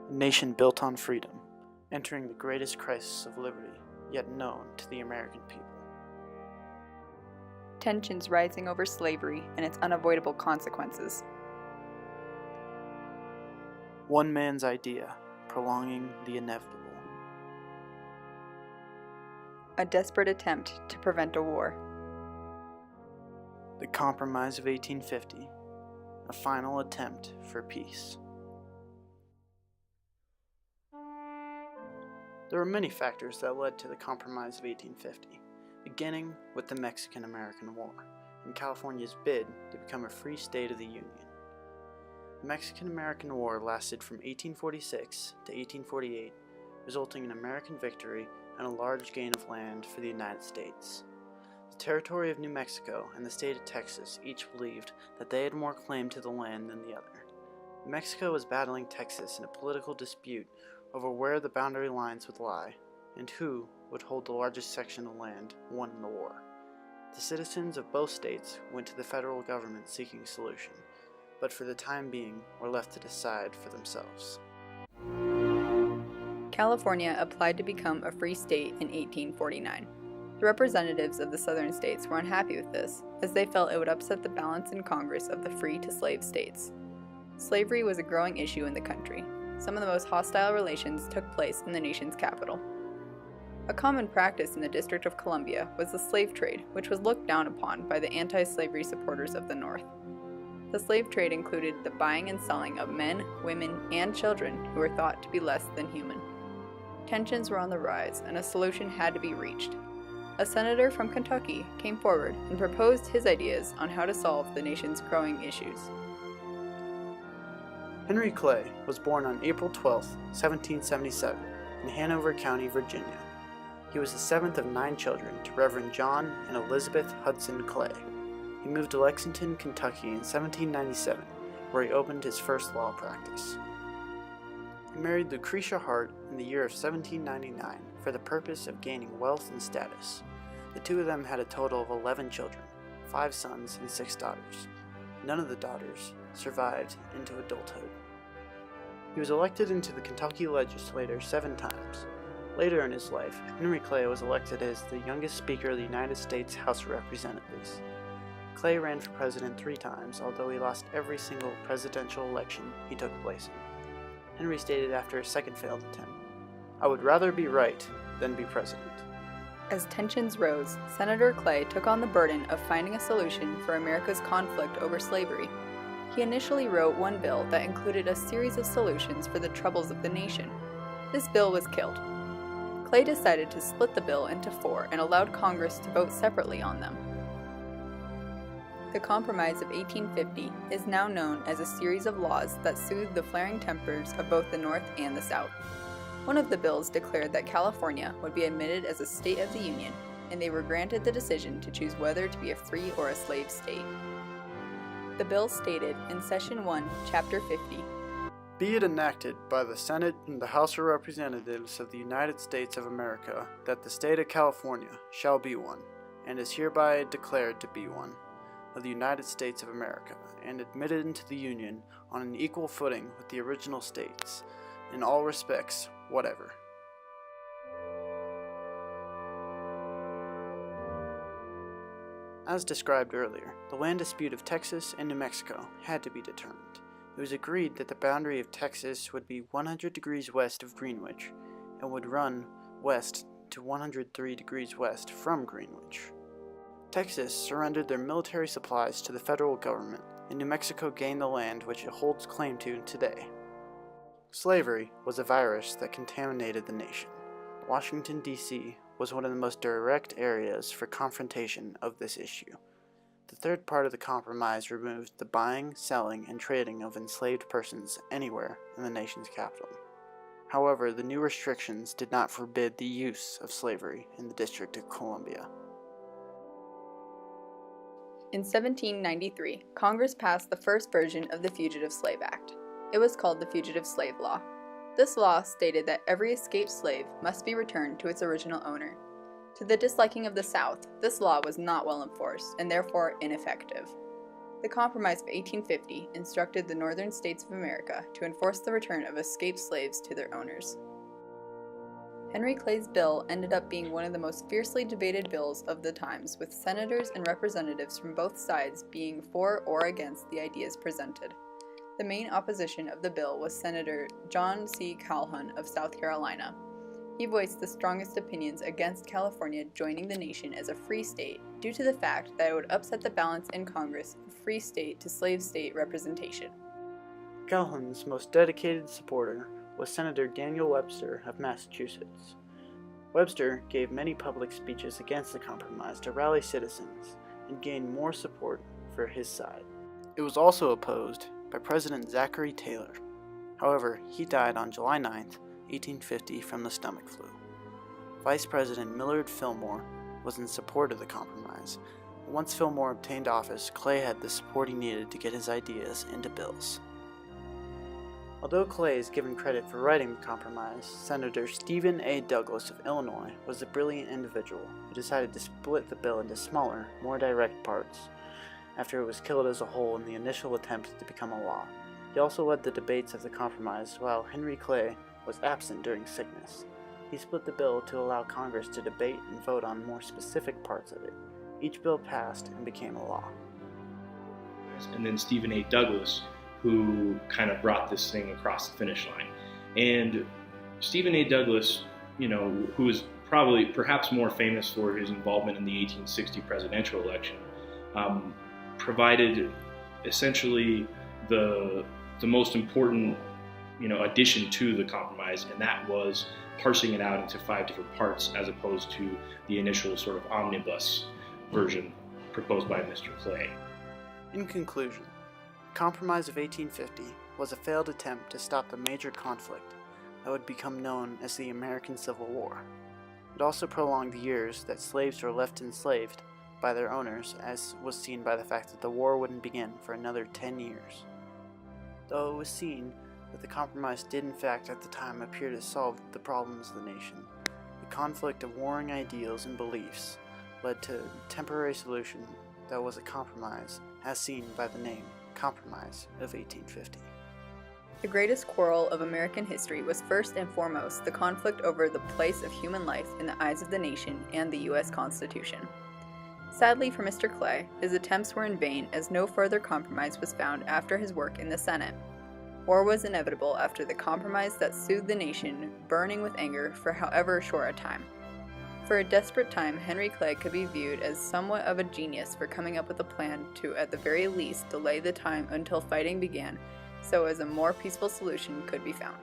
a nation built on freedom, entering the greatest crisis of liberty yet known to the American people. Tensions rising over slavery and its unavoidable consequences. One man's idea, prolonging the inevitable. A desperate attempt to prevent a war. The Compromise of 1850, a final attempt for peace. There were many factors that led to the Compromise of 1850, beginning with the Mexican-American War and California's bid to become a free state of the Union. The Mexican-American War lasted from 1846 to 1848, resulting in American victory and a large gain of land for the United States. The territory of New Mexico and the state of Texas each believed that they had more claim to the land than the other. New Mexico was battling Texas in a political dispute over where the boundary lines would lie and who would hold the largest section of land won in the war. The citizens of both states went to the federal government seeking a solution, but for the time being were left to decide for themselves. California applied to become a free state in 1849. The representatives of the southern states were unhappy with this, as they felt it would upset the balance in Congress of the free to slave states. Slavery was a growing issue in the country. Some of the most hostile relations took place in the nation's capital. A common practice in the District of Columbia was the slave trade, which was looked down upon by the anti-slavery supporters of the North. The slave trade included the buying and selling of men, women, and children who were thought to be less than human. Tensions were on the rise, and a solution had to be reached. A senator from Kentucky came forward and proposed his ideas on how to solve the nation's growing issues. Henry Clay was born on April 12, 1777, in Hanover County, Virginia. He was the seventh of 9 children to Reverend John and Elizabeth Hudson Clay. He moved to Lexington, Kentucky in 1797, where he opened his first law practice. He married Lucretia Hart in the year of 1799 for the purpose of gaining wealth and status. The two of them had a total of 11 children, 5 sons and 6 daughters. None of the daughters survived into adulthood. He was elected into the Kentucky legislature 7 times. Later in his life, Henry Clay was elected as the youngest Speaker of the United States House of Representatives. Clay ran for president 3 times, although he lost every single presidential election he took place in. Henry stated after his second failed attempt, "I would rather be right than be president." As tensions rose, Senator Clay took on the burden of finding a solution for America's conflict over slavery. He initially wrote one bill that included a series of solutions for the troubles of the nation. This bill was killed. Clay decided to split the bill into 4 and allowed Congress to vote separately on them. The Compromise of 1850 is now known as a series of laws that soothed the flaring tempers of both the North and the South. One of the bills declared that California would be admitted as a state of the Union, and they were granted the decision to choose whether to be a free or a slave state. The bill stated in Session 1, Chapter 50, "Be it enacted by the Senate and the House of Representatives of the United States of America that the state of California shall be one, and is hereby declared to be one, of the United States of America, and admitted into the Union on an equal footing with the original states, in all respects whatever." As described earlier, the land dispute of Texas and New Mexico had to be determined. It was agreed that the boundary of Texas would be 100 degrees west of Greenwich and would run west to 103 degrees west from Greenwich. Texas surrendered their military supplies to the federal government, and New Mexico gained the land which it holds claim to today. Slavery was a virus that contaminated the nation. Washington, D.C. was one of the most direct areas for confrontation of this issue. The third part of the compromise removed the buying, selling, and trading of enslaved persons anywhere in the nation's capital. However, the new restrictions did not forbid the use of slavery in the District of Columbia. In 1793, Congress passed the first version of the Fugitive Slave Act. It was called the Fugitive Slave Law. This law stated that every escaped slave must be returned to its original owner. To the disliking of the South, this law was not well enforced and therefore ineffective. The Compromise of 1850 instructed the northern states of America to enforce the return of escaped slaves to their owners. Henry Clay's bill ended up being one of the most fiercely debated bills of the times, with senators and representatives from both sides being for or against the ideas presented. The main opposition of the bill was Senator John C. Calhoun of South Carolina. He voiced the strongest opinions against California joining the nation as a free state due to the fact that it would upset the balance in Congress of free state to slave state representation. Calhoun's most dedicated supporter was Senator Daniel Webster of Massachusetts. Webster gave many public speeches against the compromise to rally citizens and gain more support for his side. It was also opposed by President Zachary Taylor. However, he died on July 9, 1850 from the stomach flu. Vice President Millard Fillmore was in support of the compromise. Once Fillmore obtained office, Clay had the support he needed to get his ideas into bills. Although Clay is given credit for writing the compromise, Senator Stephen A. Douglas of Illinois was a brilliant individual who decided to split the bill into smaller, more direct parts after it was killed as a whole in the initial attempt to become a law. He also led the debates of the compromise while Henry Clay was absent during sickness. He split the bill to allow Congress to debate and vote on more specific parts of it. Each bill passed and became a law. And then Stephen A. Douglas, who kind of brought this thing across the finish line. And Stephen A. Douglas, who is perhaps more famous for his involvement in the 1860 presidential election, provided essentially the most important addition to the compromise, and that was parsing it out into 5 different parts as opposed to the initial sort of omnibus version proposed by Mr. Clay. In conclusion, the Compromise of 1850 was a failed attempt to stop the major conflict that would become known as the American Civil War. It also prolonged the years that slaves were left enslaved by their owners, as was seen by the fact that the war wouldn't begin for another 10 years. Though it was seen that the compromise did in fact at the time appear to solve the problems of the nation, the conflict of warring ideals and beliefs led to a temporary solution that was a compromise, as seen by the name Compromise of 1850. The greatest quarrel of American history was first and foremost the conflict over the place of human life in the eyes of the nation and the U.S. Constitution. Sadly for Mr. Clay, his attempts were in vain as no further compromise was found after his work in the Senate. War was inevitable after the compromise that soothed the nation, burning with anger for however short a time. For a desperate time, Henry Clay could be viewed as somewhat of a genius for coming up with a plan to, at the very least, delay the time until fighting began, so as a more peaceful solution could be found.